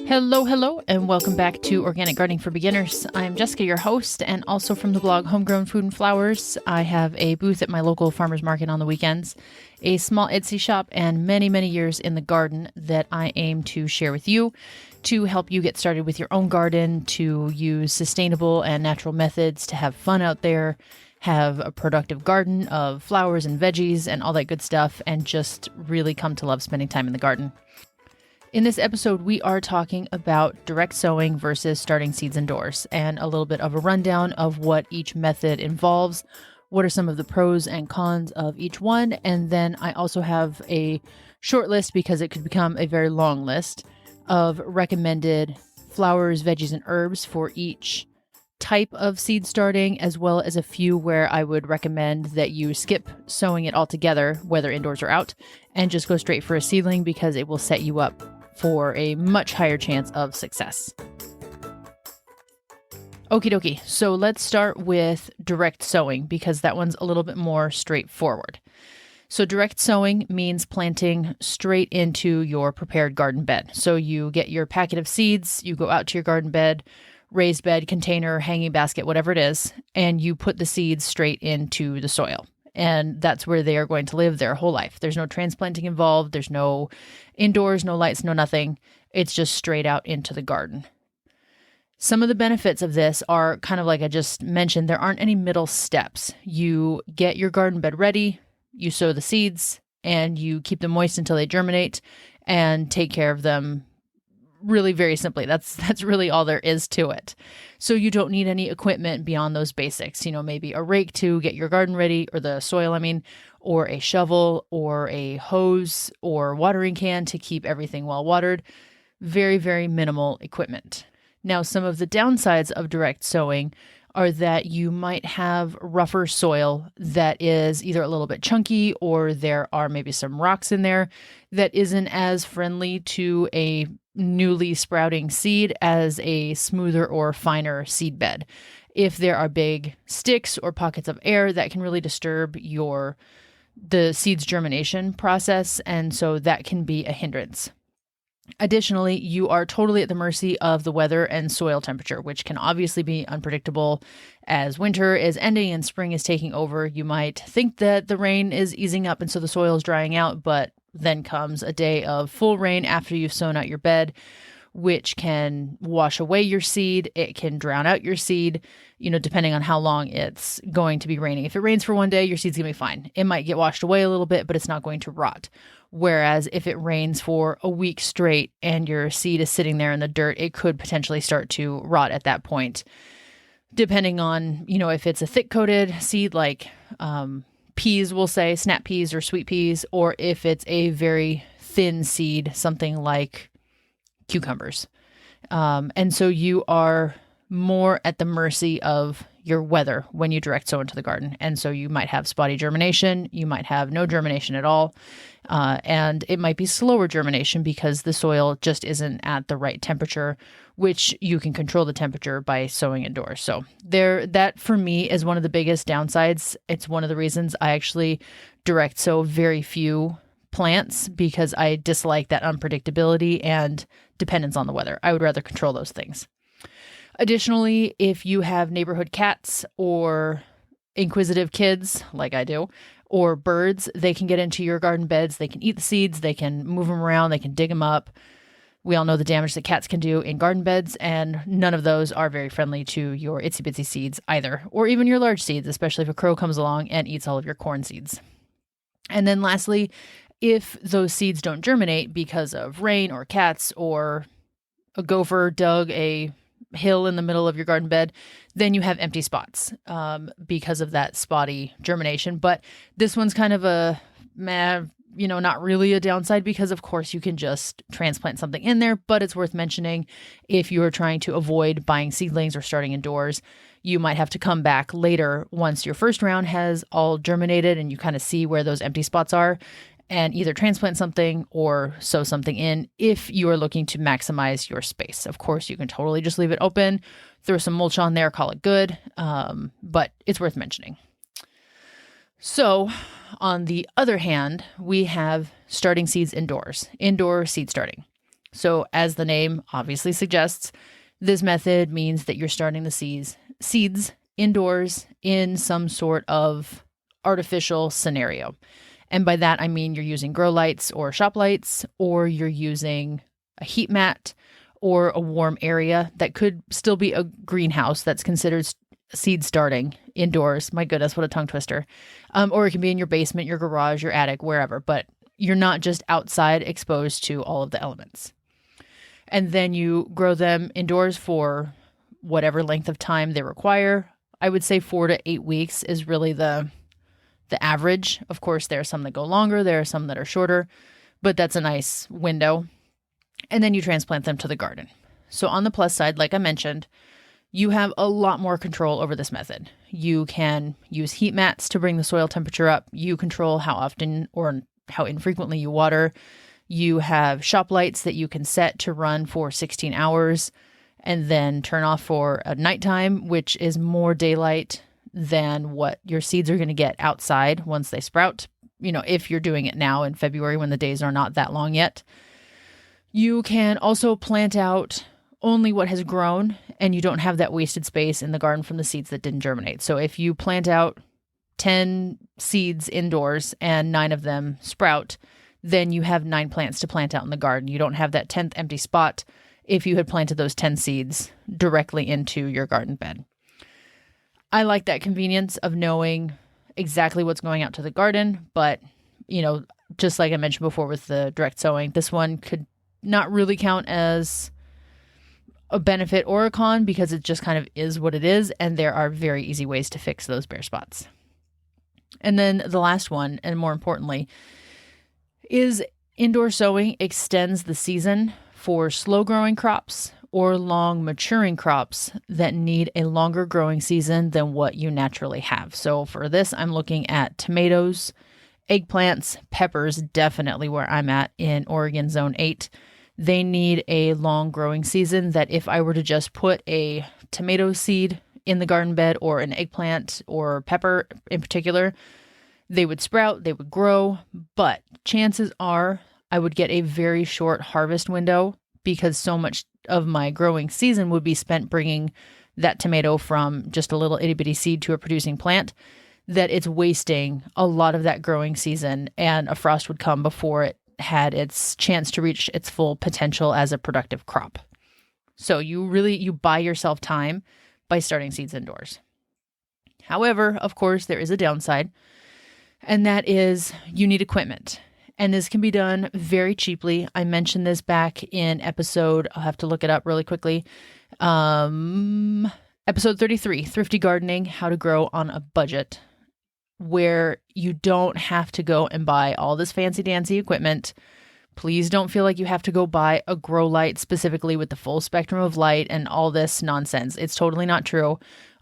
Hello, and welcome back to Organic Gardening for Beginners. I'm Jessica, your host, and also from the blog Homegrown Food and Flowers. I have a booth at my local farmer's market on the weekends, a small Etsy shop, and many years in the garden that I aim to share with you to help you get started with your own garden, to use sustainable and natural methods, to have fun out there, have a productive garden of flowers and veggies and all that good stuff, and just really come to love spending time in the garden. In this episode, we are talking about direct sowing versus starting seeds indoors, and a little bit of a rundown of what each method involves, what are some of the pros and cons of each one, and then I also have a short list, because it could become a very long list, of recommended flowers, veggies, and herbs for each type of seed starting, as well as a few where I would recommend that you skip sowing it altogether, whether indoors or out, and just go straight for a seedling because it will set you up for a much higher chance of success. Okie dokie, so let's start with direct sowing because that one's a little bit more straightforward. So direct sowing means planting straight into your prepared garden bed. So you get your packet of seeds, you go out to your garden bed, raised bed, container, hanging basket, whatever it is, and you put the seeds straight into the soil. And that's where they are going to live their whole life. There's no transplanting involved. There's no indoors, no lights, no nothing. It's just straight out into the garden. Some of the benefits of this are kind of like I just mentioned. There aren't any middle steps. You get your garden bed ready, you sow the seeds, and you keep them moist until they germinate and take care of them really very simply. That's really all there is to it. So you don't need any equipment beyond those basics, maybe a rake to get your garden ready, or the soil, or a shovel or a hose or watering can to keep everything well watered. Very minimal equipment. Now, some of the downsides of direct sowing are that you might have rougher soil that is either a little bit chunky, or there are maybe some rocks in there that isn't as friendly to a newly sprouting seed as a smoother or finer seed bed. If there are big sticks or pockets of air, that can really disturb the seed's germination process, and so that can be a hindrance. Additionally, you are totally at the mercy of the weather and soil temperature, which can obviously be unpredictable. As winter is ending and spring is taking over, you might think that the rain is easing up and so the soil is drying out, but then comes a day of full rain after you've sown out your bed, which can wash away your seed. It can drown out your seed, depending on how long it's going to be raining. If it rains for one day, your seed's going to be fine. It might get washed away a little bit, but it's not going to rot. Whereas if it rains for a week straight and your seed is sitting there in the dirt, it could potentially start to rot at that point, depending on, if it's a thick-coated seed like peas, we'll say, snap peas or sweet peas, or if it's a very thin seed, something like cucumbers. And so you are more at the mercy of your weather when you direct sow into the garden. And so you might have spotty germination, you might have no germination at all, and it might be slower germination because the soil just isn't at the right temperature, which you can control the temperature by sowing indoors. So that for me is one of the biggest downsides. It's one of the reasons I actually direct sow very few plants, because I dislike that unpredictability and dependence on the weather. I would rather control those things. Additionally, if you have neighborhood cats or inquisitive kids like I do, or birds, they can get into your garden beds. They can eat the seeds. They can move them around. They can dig them up. We all know the damage that cats can do in garden beds, and none of those are very friendly to your itsy bitsy seeds either, or even your large seeds, especially if a crow comes along and eats all of your corn seeds. And then lastly, if those seeds don't germinate because of rain or cats, or a gopher dug a hill in the middle of your garden bed, then you have empty spots because of that spotty germination. But this one's kind of not really a downside, because of course you can just transplant something in there, but it's worth mentioning if you're trying to avoid buying seedlings or starting indoors, you might have to come back later once your first round has all germinated and you kind of see where those empty spots are, and either transplant something or sow something in if you are looking to maximize your space. Of course, you can totally just leave it open, throw some mulch on there, call it good, but it's worth mentioning. So on the other hand, we have starting seeds indoors, indoor seed starting. So as the name obviously suggests, this method means that you're starting the seeds indoors in some sort of artificial scenario. And by that, I mean you're using grow lights or shop lights, or you're using a heat mat or a warm area that could still be a greenhouse that's considered seed starting indoors. My goodness, what a tongue twister. Or it can be in your basement, your garage, your attic, wherever, but you're not just outside exposed to all of the elements. And then you grow them indoors for whatever length of time they require. I would say 4 to 8 weeks is really the average. Of course, there are some that go longer, there are some that are shorter, but that's a nice window. And then you transplant them to the garden. So on the plus side, like I mentioned, you have a lot more control over this method. You can use heat mats to bring the soil temperature up. You control how often or how infrequently you water. You have shop lights that you can set to run for 16 hours and then turn off for a nighttime, which is more daylight than what your seeds are going to get outside once they sprout. If you're doing it now in February when the days are not that long yet. You can also plant out only what has grown, and you don't have that wasted space in the garden from the seeds that didn't germinate. So if you plant out 10 seeds indoors and 9 of them sprout, then you have 9 plants to plant out in the garden. You don't have that 10th empty spot if you had planted those 10 seeds directly into your garden bed. I like that convenience of knowing exactly what's going out to the garden, but, just like I mentioned before with the direct sowing, this one could not really count as a benefit or a con because it just kind of is what it is, and there are very easy ways to fix those bare spots. And then the last one, and more importantly, is indoor sowing extends the season for slow-growing crops or long maturing crops that need a longer growing season than what you naturally have. So for this, I'm looking at tomatoes, eggplants, peppers, definitely where I'm at in Oregon Zone 8. They need a long growing season that if I were to just put a tomato seed in the garden bed or an eggplant or pepper in particular, they would sprout, they would grow, but chances are I would get a very short harvest window because so much of my growing season would be spent bringing that tomato from just a little itty bitty seed to a producing plant that it's wasting a lot of that growing season, and a frost would come before it had its chance to reach its full potential as a productive crop. So you buy yourself time by starting seeds indoors. However, of course, there is a downside, and that is you need equipment. And this can be done very cheaply. I mentioned this back in I'll have to look it up really quickly. Episode 33, Thrifty Gardening, How to Grow on a Budget, where you don't have to go and buy all this fancy dancy equipment. Please don't feel like you have to go buy a grow light specifically with the full spectrum of light and all this nonsense. It's totally not true.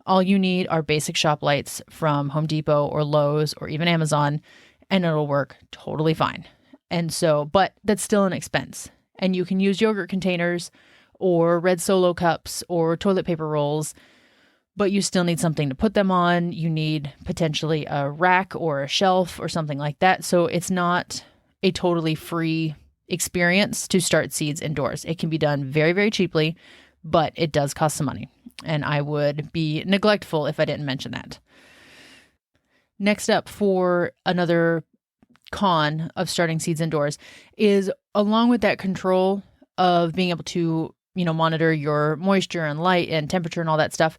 All you need are basic shop lights from Home Depot or Lowe's or even Amazon, and it'll work totally fine. And so, but that's still an expense. And you can use yogurt containers or red Solo cups or toilet paper rolls, but you still need something to put them on. You need potentially a rack or a shelf or something like that. So it's not a totally free experience to start seeds indoors. It can be done very, very cheaply, but it does cost some money. And I would be neglectful if I didn't mention that. Next up, for another con of starting seeds indoors, is along with that control of being able to, monitor your moisture and light and temperature and all that stuff,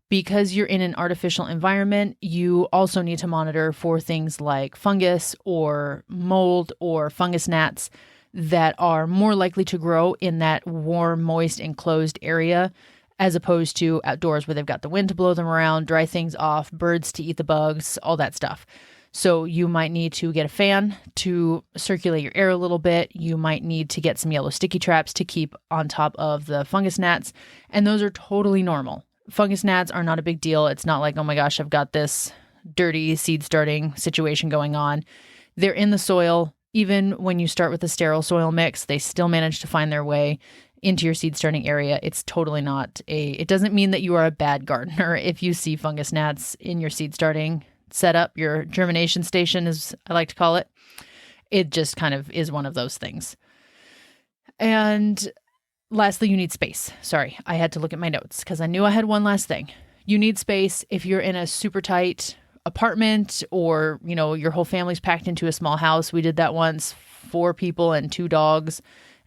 because you're in an artificial environment, you also need to monitor for things like fungus or mold or fungus gnats that are more likely to grow in that warm, moist, enclosed area, as opposed to outdoors where they've got the wind to blow them around, dry things off, birds to eat the bugs, all that stuff. So you might need to get a fan to circulate your air a little bit. You might need to get some yellow sticky traps to keep on top of the fungus gnats. And those are totally normal. Fungus gnats are not a big deal. It's not like, oh my gosh, I've got this dirty seed starting situation going on. They're in the soil. Even when you start with a sterile soil mix, they still manage to find their way into your seed starting area. It's totally not it doesn't mean that you are a bad gardener if you see fungus gnats in your seed starting setup, your germination station, as I like to call it. It just kind of is one of those things. And lastly, you need space. Sorry, I had to look at my notes because I knew I had one last thing. You need space if you're in a super tight apartment or, your whole family's packed into a small house. We did that once, 4 people and 2 dogs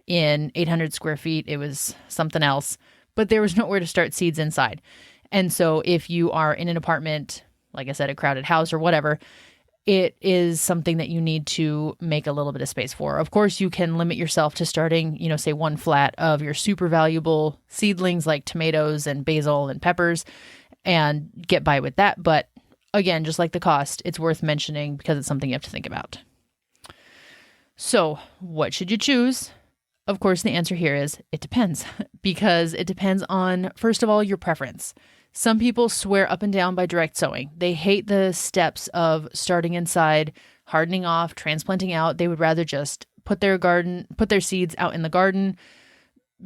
in 800 square feet. It was something else, but there was nowhere to start seeds inside. And so if you are in an apartment, like I said, a crowded house or whatever, it is something that you need to make a little bit of space for. Of course, you can limit yourself to starting, say 1 flat of your super valuable seedlings like tomatoes and basil and peppers and get by with that. But again, just like the cost, it's worth mentioning because it's something you have to think about. So what should you choose? Of course, the answer here is it depends because it depends on, first of all, your preference. Some people swear up and down by direct sowing. They hate the steps of starting inside, hardening off, transplanting out. They would rather just put their seeds out in the garden,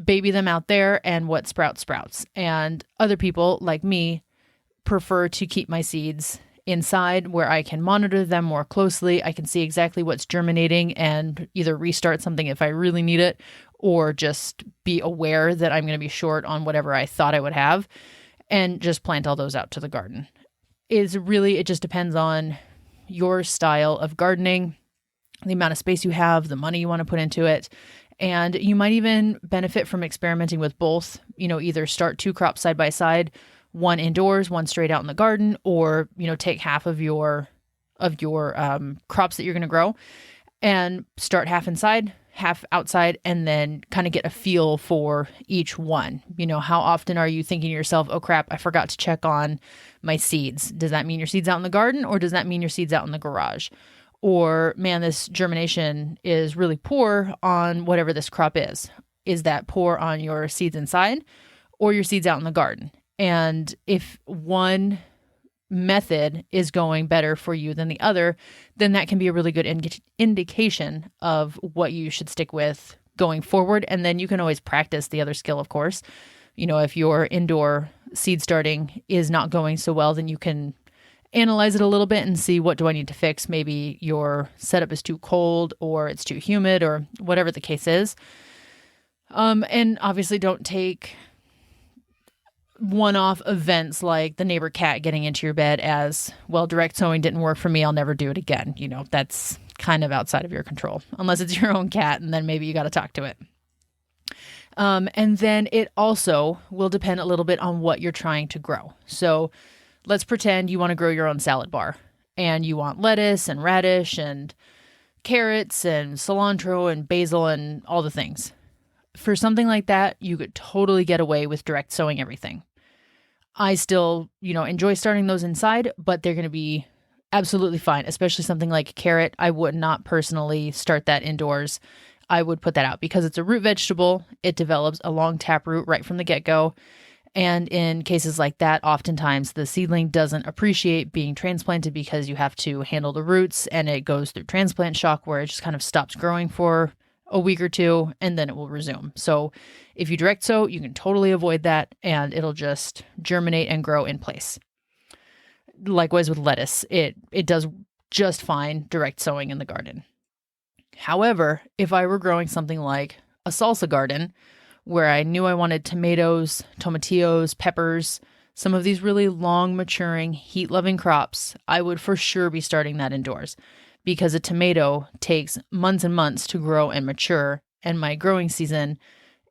baby them out there, and what sprouts. And other people, like me, prefer to keep my seeds inside where I can monitor them more closely. I can see exactly what's germinating and either restart something if I really need it or just be aware that I'm going to be short on whatever I thought I would have and just plant all those out to the garden. It just depends on your style of gardening, the amount of space you have, the money you want to put into it. And you might even benefit from experimenting with both, either start 2 crops side by side, 1 indoors, 1 straight out in the garden, or, take half of your crops that you're going to grow and start half inside, half outside, and then kind of get a feel for each one. How often are you thinking to yourself, oh crap, I forgot to check on my seeds. Does that mean your seeds out in the garden or does that mean your seeds out in the garage? Or, man, this germination is really poor on whatever this crop is. Is that poor on your seeds inside or your seeds out in the garden? And if one method is going better for you than the other, then that can be a really good indication of what you should stick with going forward. And then you can always practice the other skill, of course. If your indoor seed starting is not going so well, then you can analyze it a little bit and see what do I need to fix. Maybe your setup is too cold or it's too humid or whatever the case is. And obviously don't take one-off events like the neighbor cat getting into your bed as, well, direct sowing didn't work for me, I'll never do it again. That's kind of outside of your control, unless it's your own cat, and then maybe you got to talk to it. And then it also will depend a little bit on what you're trying to grow. So let's pretend you want to grow your own salad bar, and you want lettuce and radish and carrots and cilantro and basil and all the things. For something like that, you could totally get away with direct sowing everything. I still, enjoy starting those inside, but they're going to be absolutely fine, especially something like a carrot. I would not personally start that indoors. I would put that out because it's a root vegetable. It develops a long taproot right from the get-go. And in cases like that, oftentimes the seedling doesn't appreciate being transplanted because you have to handle the roots and it goes through transplant shock where it just kind of stops growing for a week or 2, and then it will resume. So if you direct sow, you can totally avoid that, and it'll just germinate and grow in place. Likewise with lettuce, it does just fine direct sowing in the garden. However, if I were growing something like a salsa garden, where I knew I wanted tomatoes, tomatillos, peppers, some of these really long maturing, heat-loving crops, I would for sure be starting that indoors. Because a tomato takes months and months to grow and mature, and my growing season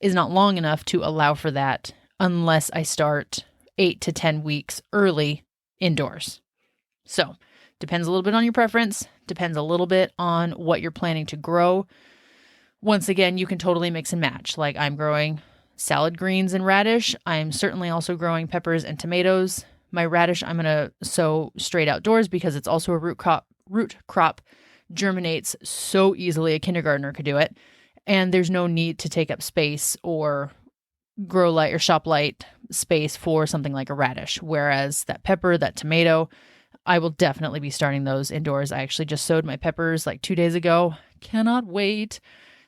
is not long enough to allow for that unless I start 8 to 10 weeks early indoors. So, depends a little bit on your preference, depends a little bit on what you're planning to grow. Once again, you can totally mix and match. Like I'm growing salad greens and radish. I'm certainly also growing peppers and tomatoes. My radish I'm going to sow straight outdoors because it's also a root crop, germinates so easily a kindergartner could do it, and there's no need to take up space or grow light or shop light space for something like a radish. Whereas that pepper, that tomato, I will definitely be starting those indoors. I actually just sowed my peppers like 2 days ago. Cannot wait.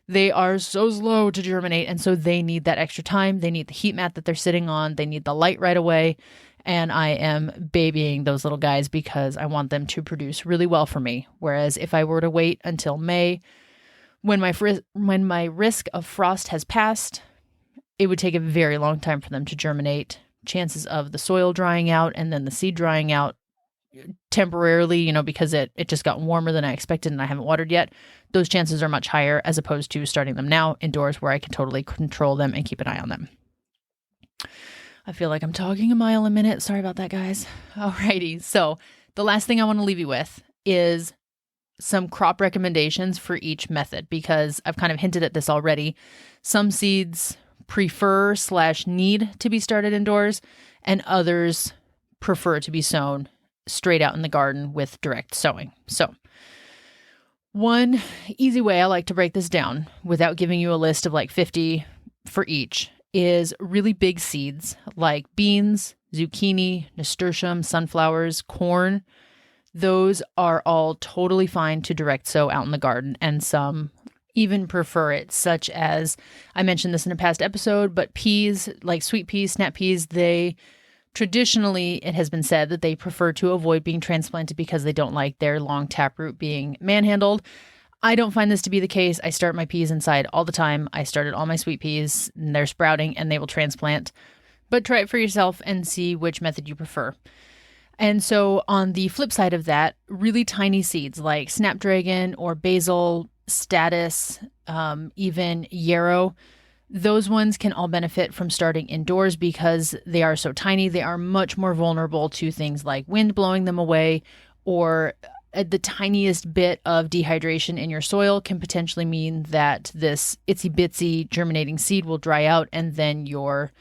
They are so slow to germinate, and so they need that extra time. They need the heat mat that they're sitting on. They need the light right away. And I am babying those little guys because I want them to produce really well for me. Whereas if I were to wait until May, When my risk of frost has passed, it would take a very long time for them to germinate. Chances of the soil drying out and then the seed drying out temporarily, because it just got warmer than I expected and I haven't watered yet, those chances are much higher as opposed to starting them now indoors where I can totally control them and keep an eye on them. I feel like I'm talking a mile a minute. Sorry about that, guys. Alrighty. So the last thing I want to leave you with is some crop recommendations for each method, because I've kind of hinted at this already. Some seeds prefer/need to be started indoors, and others prefer to be sown straight out in the garden with direct sowing. So one easy way I like to break this down without giving you a list of like 50 for each is really big seeds like beans, zucchini, nasturtium, sunflowers, corn. Those are all totally fine to direct sow out in the garden, and some even prefer it, such as, I mentioned this in a past episode, but peas, like sweet peas, snap peas, traditionally, it has been said that they prefer to avoid being transplanted because they don't like their long taproot being manhandled. I don't find this to be the case. I start my peas inside all the time. I started all my sweet peas, and they're sprouting, and they will transplant. But try it for yourself and see which method you prefer. And so on the flip side of that, really tiny seeds like snapdragon or basil, status, even yarrow, those ones can all benefit from starting indoors because they are so tiny. They are much more vulnerable to things like wind blowing them away, or the tiniest bit of dehydration in your soil can potentially mean that this itsy bitsy germinating seed will dry out, and then your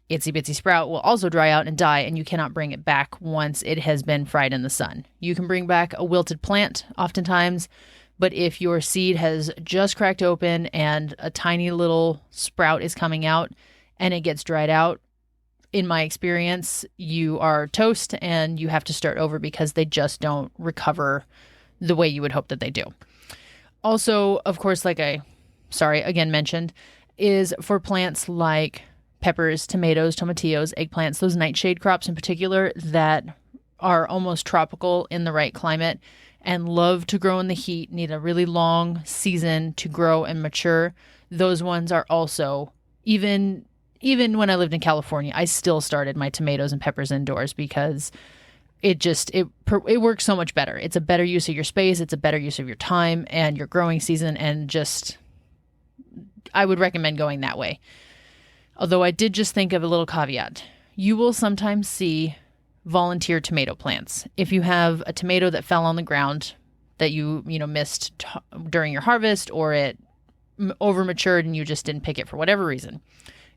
itsy bitsy sprout will also dry out and die, and you cannot bring it back once it has been fried in the sun. You can bring back a wilted plant oftentimes, but if your seed has just cracked open and a tiny little sprout is coming out and it gets dried out, in my experience, you are toast and you have to start over because they just don't recover the way you would hope that they do. Also, of course, like I mentioned, is for plants like peppers, tomatoes, tomatillos, eggplants, those nightshade crops in particular that are almost tropical in the right climate and love to grow in the heat, need a really long season to grow and mature. Those ones are also, even when I lived in California, I still started my tomatoes and peppers indoors because it works so much better. It's a better use of your space. It's a better use of your time and your growing season. And I would recommend going that way. Although I did just think of a little caveat. You will sometimes see volunteer tomato plants. If you have a tomato that fell on the ground that you missed during your harvest, or it over matured and you just didn't pick it for whatever reason,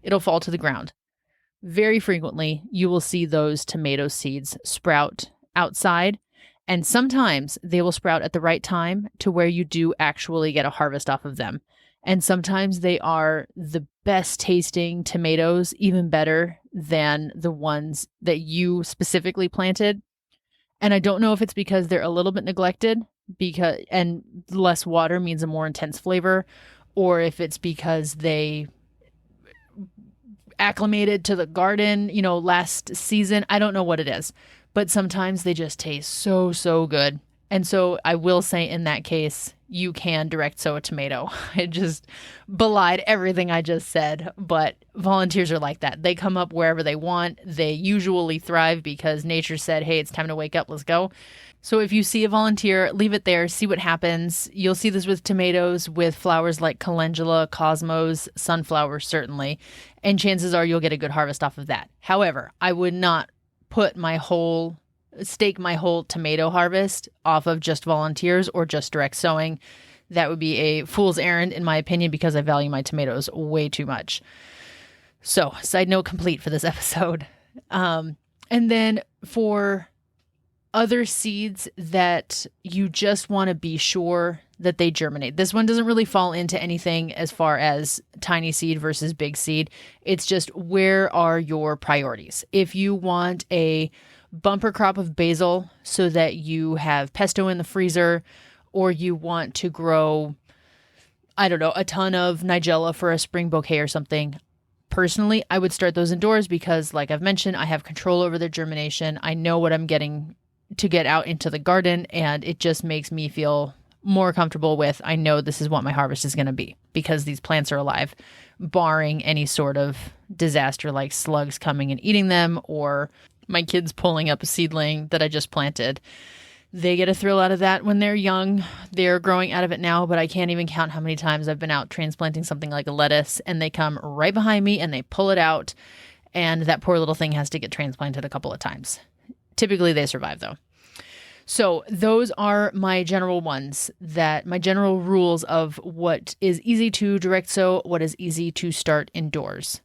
it'll fall to the ground. Very frequently, you will see those tomato seeds sprout outside, and sometimes they will sprout at the right time to where you do actually get a harvest off of them. And sometimes they are the best tasting tomatoes, even better than the ones that you specifically planted. And I don't know if it's because they're a little bit neglected and less water means a more intense flavor, or if it's because they acclimated to the garden, last season. I don't know what it is, but sometimes they just taste so, so good. And so I will say in that case, you can direct sow a tomato. I just belied everything I just said, but volunteers are like that. They come up wherever they want. They usually thrive because nature said, hey, it's time to wake up. Let's go. So if you see a volunteer, leave it there, see what happens. You'll see this with tomatoes, with flowers like calendula, cosmos, sunflowers, certainly. And chances are you'll get a good harvest off of that. However, I would not stake my whole tomato harvest off of just volunteers or just direct sowing. That would be a fool's errand, in my opinion, because I value my tomatoes way too much. So, side note complete for this episode. And then for other seeds that you just want to be sure that they germinate. This one doesn't really fall into anything as far as tiny seed versus big seed. It's just, where are your priorities? If you want a bumper crop of basil so that you have pesto in the freezer, or you want to grow, a ton of nigella for a spring bouquet or something. Personally, I would start those indoors because, like I've mentioned, I have control over their germination. I know what I'm getting to get out into the garden, and it just makes me feel more comfortable with. I know this is what my harvest is going to be because these plants are alive, barring any sort of disaster like slugs coming and eating them or my kids pulling up a seedling that I just planted. They get a thrill out of that when they're young. They're growing out of it now, but I can't even count how many times I've been out transplanting something like a lettuce and they come right behind me and they pull it out, and that poor little thing has to get transplanted a couple of times. Typically they survive though. So those are my general ones, my general rules of what is easy to direct sow, what is easy to start indoors.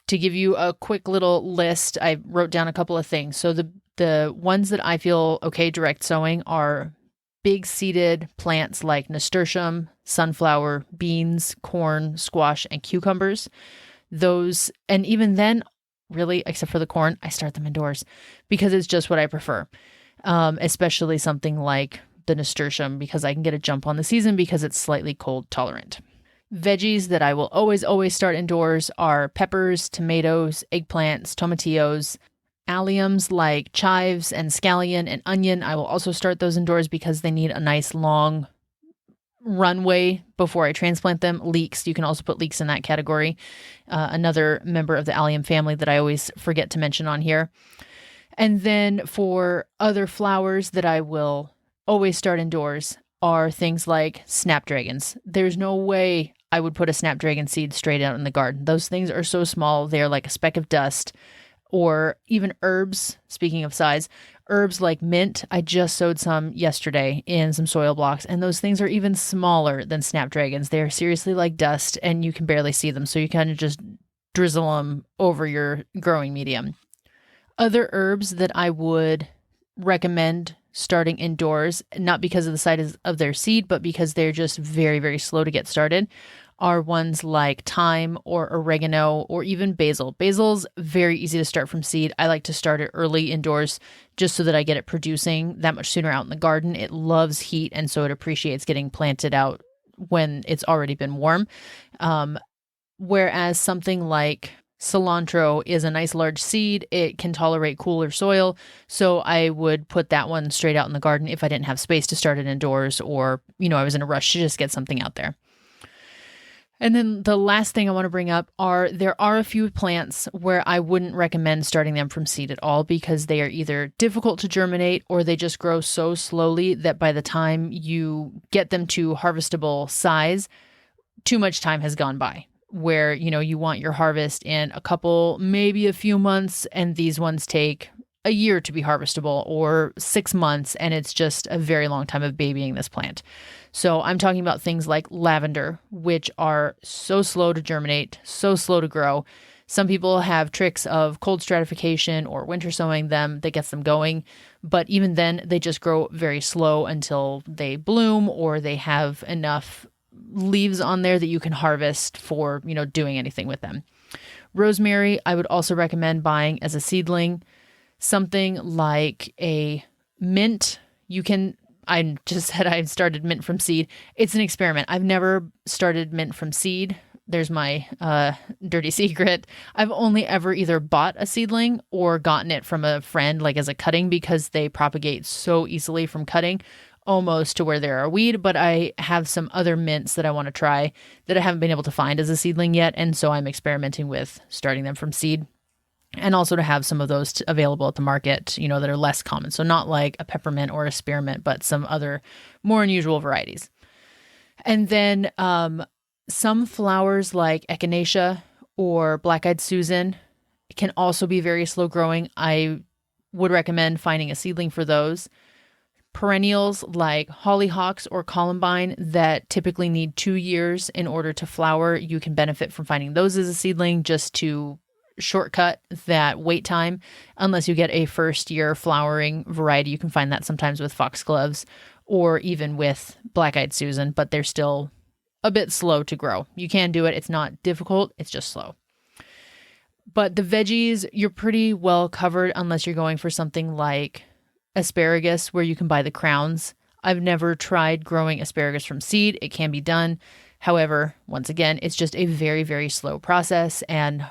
To give you a quick little list, I wrote down a couple of things. So the ones that I feel okay direct sowing are big seeded plants like nasturtium, sunflower, beans, corn, squash, and cucumbers. Those, and even then, really, except for the corn, I start them indoors because it's just what I prefer. Especially something like the nasturtium because I can get a jump on the season because it's slightly cold tolerant. Veggies that I will always start indoors are peppers, tomatoes, eggplants, tomatillos, alliums like chives and scallion and onion. I will also start those indoors because they need a nice long runway before I transplant them. Leeks, you can also put leeks in that category. Another member of the allium family that I always forget to mention on here. And then for other flowers that I will always start indoors are things like snapdragons. There's no way I would put a snapdragon seed straight out in the garden. Those things are so small, they're like a speck of dust. Or even herbs, speaking of size, herbs like mint. I just sowed some yesterday in some soil blocks, and those things are even smaller than snapdragons. They're seriously like dust, and you can barely see them, so you kind of just drizzle them over your growing medium. Other herbs that I would recommend starting indoors, not because of the size of their seed, but because they're just very, very slow to get started, are ones like thyme or oregano or even basil. Basil's very easy to start from seed. I like to start it early indoors just so that I get it producing that much sooner out in the garden. It loves heat, and so it appreciates getting planted out when it's already been warm. Whereas something like cilantro is a nice large seed. It can tolerate cooler soil. So I would put that one straight out in the garden if I didn't have space to start it indoors or, I was in a rush to just get something out there. And then the last thing I want to bring up there are a few plants where I wouldn't recommend starting them from seed at all because they are either difficult to germinate or they just grow so slowly that by the time you get them to harvestable size, too much time has gone by. Where, you want your harvest in a couple, maybe a few months, and these ones take a year to be harvestable or 6 months, and it's just a very long time of babying this plant. So I'm talking about things like lavender, which are so slow to germinate, so slow to grow. Some people have tricks of cold stratification or winter sowing them that gets them going, but even then they just grow very slow until they bloom or they have enough leaves on there that you can harvest for, doing anything with them. Rosemary, I would also recommend buying as a seedling. Something like a mint, I just said I've started mint from seed. It's an experiment. I've never started mint from seed. There's my dirty secret. I've only ever either bought a seedling or gotten it from a friend, like as a cutting, because they propagate so easily from cutting, almost to where they're a weed. But I have some other mints that I want to try that I haven't been able to find as a seedling yet. And so I'm experimenting with starting them from seed. And also to have some of those available at the market, that are less common. So not like a peppermint or a spearmint, but some other more unusual varieties. And then some flowers like echinacea or black-eyed Susan can also be very slow growing. I would recommend finding a seedling for those. Perennials like hollyhocks or columbine that typically need 2 years in order to flower, you can benefit from finding those as a seedling just to shortcut that wait time. Unless you get a first year flowering variety, you can find that sometimes with foxgloves or even with black-eyed Susan, but they're still a bit slow to grow. You can do it. It's not difficult. It's just slow. But the veggies, you're pretty well covered unless you're going for something like asparagus where you can buy the crowns. I've never tried growing asparagus from seed. It can be done. However, once again, it's just a very, very slow process, and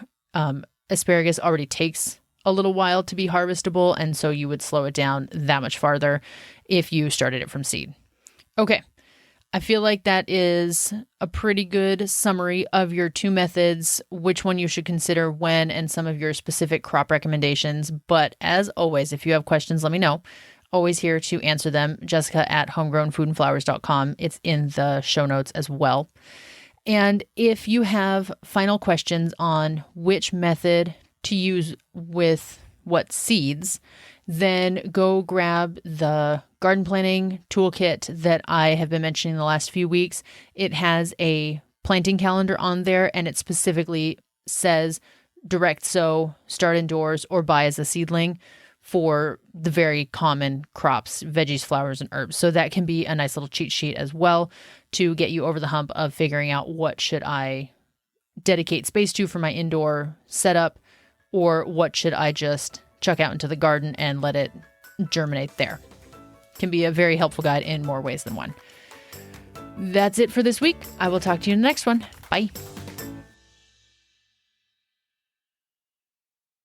asparagus already takes a little while to be harvestable, and so you would slow it down that much farther if you started it from seed. Okay, I feel like that is a pretty good summary of your 2 methods, which one you should consider when, and some of your specific crop recommendations. But as always, if you have questions, let me know. Always here to answer them. Jessica at homegrownfoodandflowers.com. It's in the show notes as well. And if you have final questions on which method to use with what seeds, then go grab the garden planning toolkit that I have been mentioning the last few weeks. It has a planting calendar on there, and it specifically says direct sow, start indoors, or buy as a seedling for the very common crops, veggies, flowers, and herbs. So that can be a nice little cheat sheet as well to get you over the hump of figuring out what should I dedicate space to for my indoor setup, or what should I just chuck out into the garden and let it germinate there. Can be a very helpful guide in more ways than one. That's it for this week. I will talk to you in the next one. Bye.